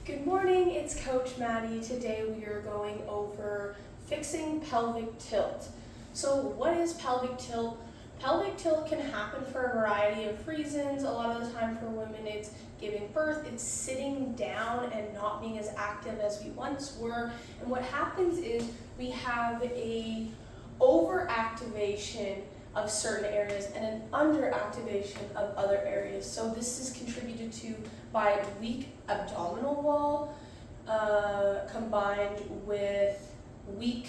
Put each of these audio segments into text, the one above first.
Good morning, it's Coach Maddie. Today we are going over fixing pelvic tilt. So what is pelvic tilt? Pelvic tilt can happen for a variety of reasons. A lot of the time for women it's giving birth, it's sitting down and not being as active as we once were. And what happens is we have a overactivation of certain areas and an underactivation of other areas. So this is contributed to by weak abdominal wall combined with weak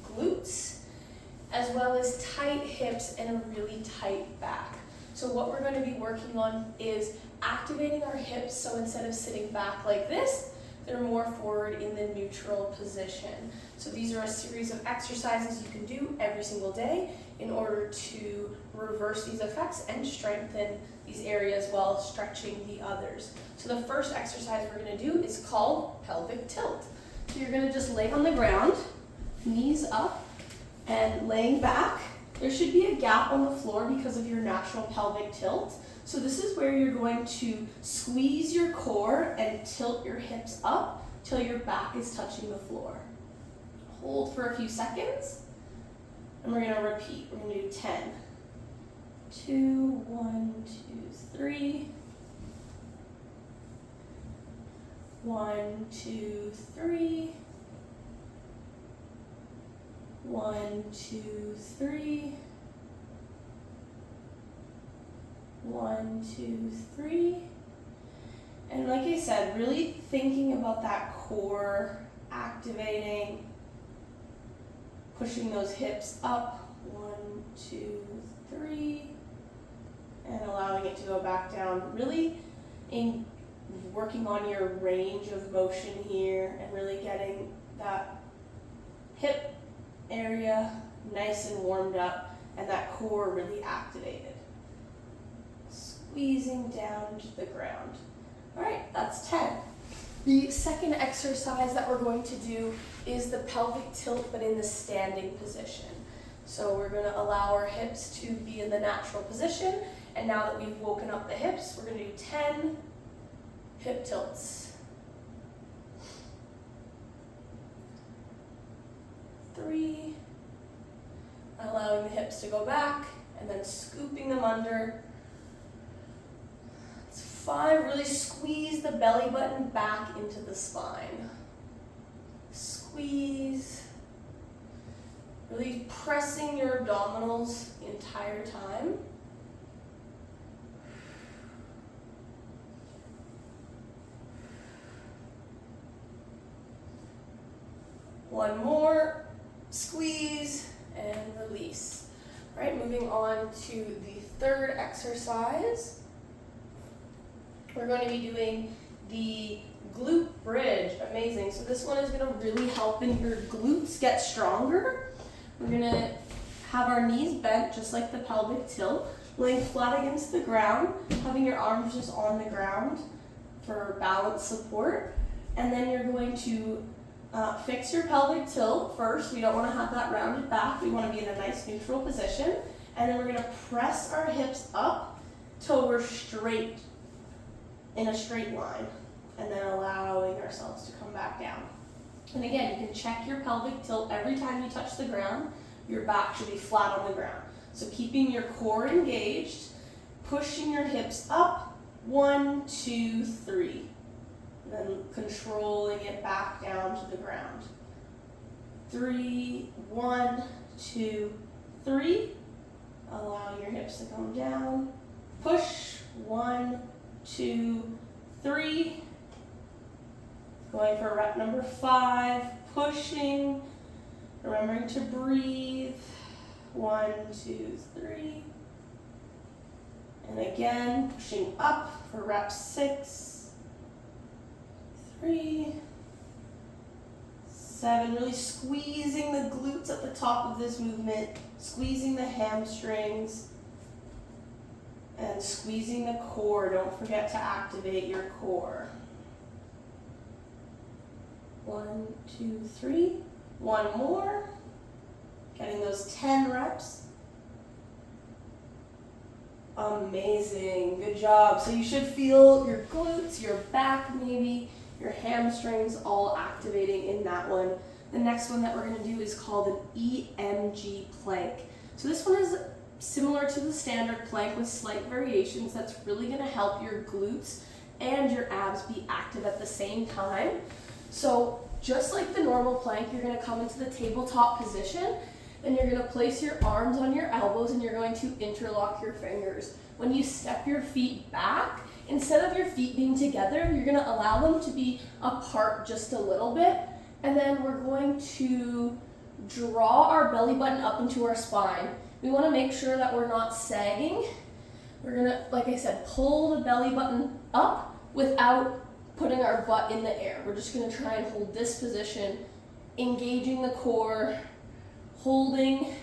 glutes, as well as tight hips and a really tight back. So what we're going to be working on is activating our hips, so instead of sitting back like this, they're more forward in the neutral position. So these are a series of exercises you can do every single day in order to reverse these effects and strengthen these areas while stretching the others. So the first exercise we're going to do is called pelvic tilt. So you're going to just lay on the ground, knees up, and laying back. There should be a gap on the floor because of your natural pelvic tilt. So this is where you're going to squeeze your core and tilt your hips up till your back is touching the floor. Hold for a few seconds, and we're going to repeat. We're going to do 10. 2, 1, 2, 3. 1, 2, 3. 1, 2, 3. 1, 2, 3. And like I said, really thinking about that core, activating, pushing those hips up. 1, 2, 3. And allowing it to go back down. Really working on your range of motion here and really getting that hip area nice and warmed up and that core really activated. Squeezing down to the ground. All right, that's 10. The second exercise that we're going to do is the pelvic tilt, but in the standing position. So we're going to allow our hips to be in the natural position, and now that we've woken up the hips, we're going to do 10 hip tilts. 3, allowing the hips to go back, and then scooping them under. 5, really squeeze the belly button back into the spine. Squeeze. Really pressing your abdominals the entire time. One more. Squeeze and release. All right, moving on to the third exercise. We're going to be doing the glute bridge. Amazing. So this one is going to really help in your glutes get stronger. We're going to have our knees bent just like the pelvic tilt, laying flat against the ground, having your arms just on the ground for balance support. And then you're going to fix your pelvic tilt first. We don't want to have that rounded back. We want to be in a nice neutral position. And then we're going to press our hips up till we're straight, in a straight line, and then allowing ourselves to come back down. And again, you can check your pelvic tilt every time you touch the ground. Your back should be flat on the ground. So keeping your core engaged, pushing your hips up. 1, 2, 3. And then controlling it back down to the ground. 3, 1, 2, 3. Allowing your hips to come down. Push. 1, 2, 3. Going for rep number 5. Pushing. Remembering to breathe. 1, 2, 3. And again, pushing up for rep 6. 3. 7. Really squeezing the glutes at the top of this movement. Squeezing the hamstrings. And squeezing the core. Don't forget to activate your core. 1, 2, 3. One more. Getting those 10 reps. Amazing, good job. So you should feel your glutes, your back maybe your hamstrings all activating in that one. The next one that we're going to do is called an EMG plank. So this one is similar to the standard plank with slight variations. That's really going to help your glutes and your abs be active at the same time. So just like the normal plank, you're going to come into the tabletop position, and you're going to place your arms on your elbows, and you're going to interlock your fingers. When you step your feet back, instead of your feet being together, you're going to allow them to be apart just a little bit, and then we're going to draw our belly button up into our spine. We want to make sure that we're not sagging. We're going to, like I said, pull the belly button up without putting our butt in the air. We're just going to try and hold this position, engaging the core, holding.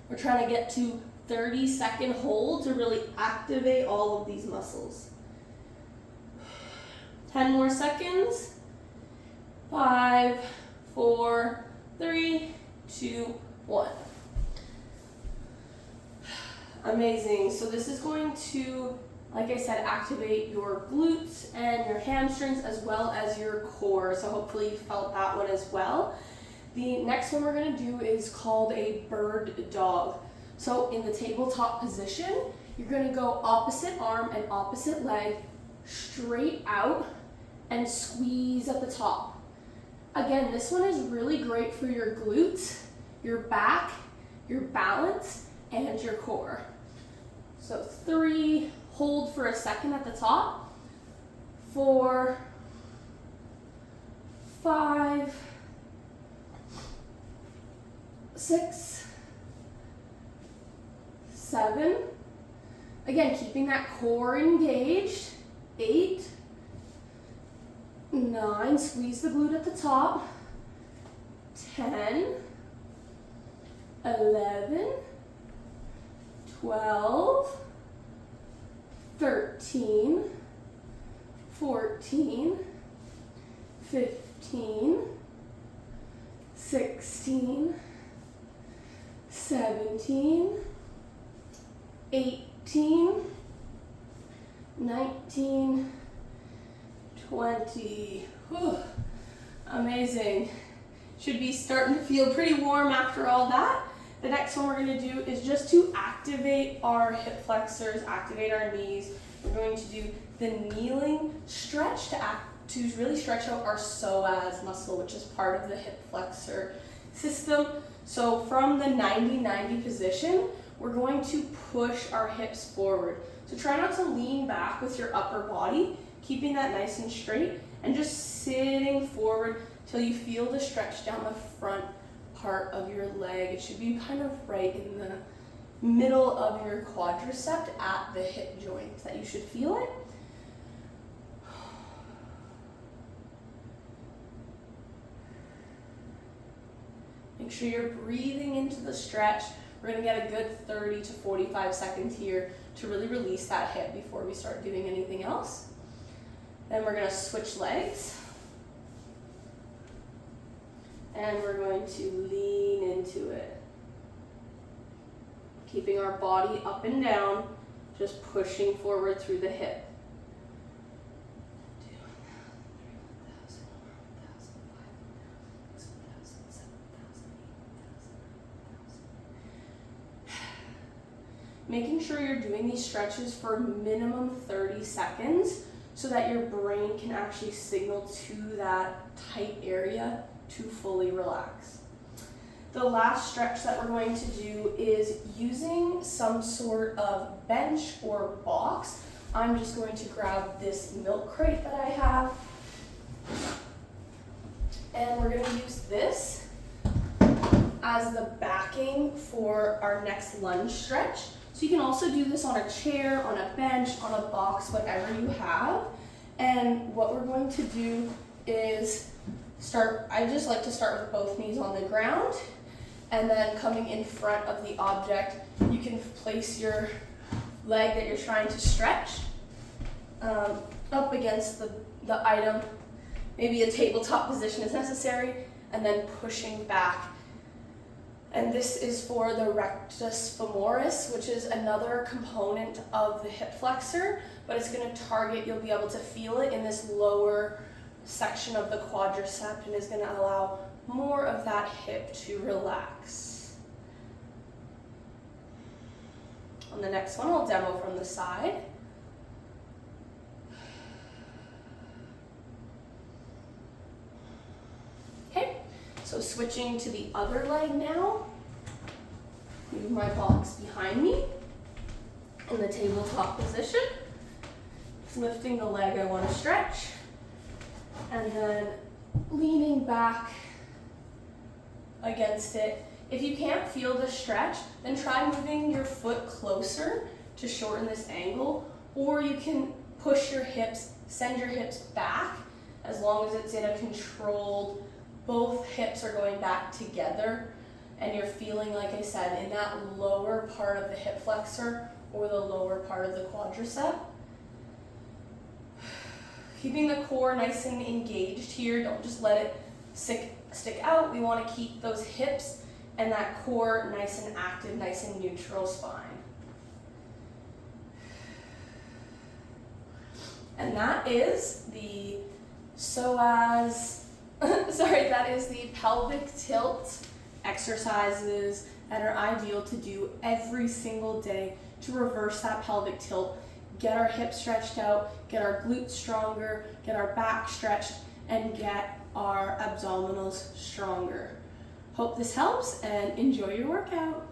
We're trying to get to 30-second hold to really activate all of these muscles. 10 more seconds. 5, 4, 3, 2, 1. Amazing. So this is going to, like I said, activate your glutes and your hamstrings as well as your core. So hopefully you felt that one as well. The next one we're going to do is called a bird dog. So in the tabletop position, you're going to go opposite arm and opposite leg straight out and squeeze at the top. Again, this one is really great for your glutes, your back, your balance, and your core. So 3, hold for a second at the top. 4, 5, 6, 7. Again, keeping that core engaged. 8, 9, squeeze the glute at the top. 10, 11, 12, 13, 14, 15, 16, 17, 18, 19, 20. Whew. Amazing. Should be starting to feel pretty warm after all that. The next one we're going to do is just to activate our hip flexors, activate our knees. We're going to do the kneeling stretch to really stretch out our psoas muscle, which is part of the hip flexor system. So from the 90-90 position, we're going to push our hips forward. So try not to lean back with your upper body, keeping that nice and straight, and just sitting forward till you feel the stretch down the front part of your leg. It should be kind of right in the middle of your quadricep at the hip joint that you should feel it. Make sure you're breathing into the stretch. We're going to get a good 30 to 45 seconds here to really release that hip before we start doing anything else. Then we're going to switch legs. And we're going to lean into it. Keeping our body up and down, just pushing forward through the hip. 2, 3, 4, 5, 6, 7, 8, 9, 10. Making sure you're doing these stretches for minimum 30 seconds so that your brain can actually signal to that tight area to fully relax. The last stretch that we're going to do is using some sort of bench or box. I'm just going to grab this milk crate that I have, and we're going to use this as the backing for our next lunge stretch. So you can also do this on a chair, on a bench, on a box, whatever you have. And what we're going to do is I just like to start with both knees on the ground, and then coming in front of the object, you can place your leg that you're trying to stretch up against the item. Maybe a tabletop position is necessary, and then pushing back. And this is for the rectus femoris, which is another component of the hip flexor, but it's going to target, you'll be able to feel it in this lower section of the quadricep and is going to allow more of that hip to relax. On the next one, I'll demo from the side. Okay, so switching to the other leg now. Move my box behind me in the tabletop position. Lifting the leg I want to stretch, and then leaning back against it. If you can't feel the stretch, then try moving your foot closer to shorten this angle, or you can push your hips, send your hips back as long as it's in a controlled, both hips are going back together and you're feeling, like I said, in that lower part of the hip flexor or the lower part of the quadricep. Keeping the core nice and engaged here, don't just let it stick out. We want to keep those hips and that core nice and active, nice and neutral spine. And that is the that is the pelvic tilt exercises that are ideal to do every single day to reverse that pelvic tilt, get our hips stretched out, get our glutes stronger, get our back stretched, and get our abdominals stronger. Hope this helps and enjoy your workout.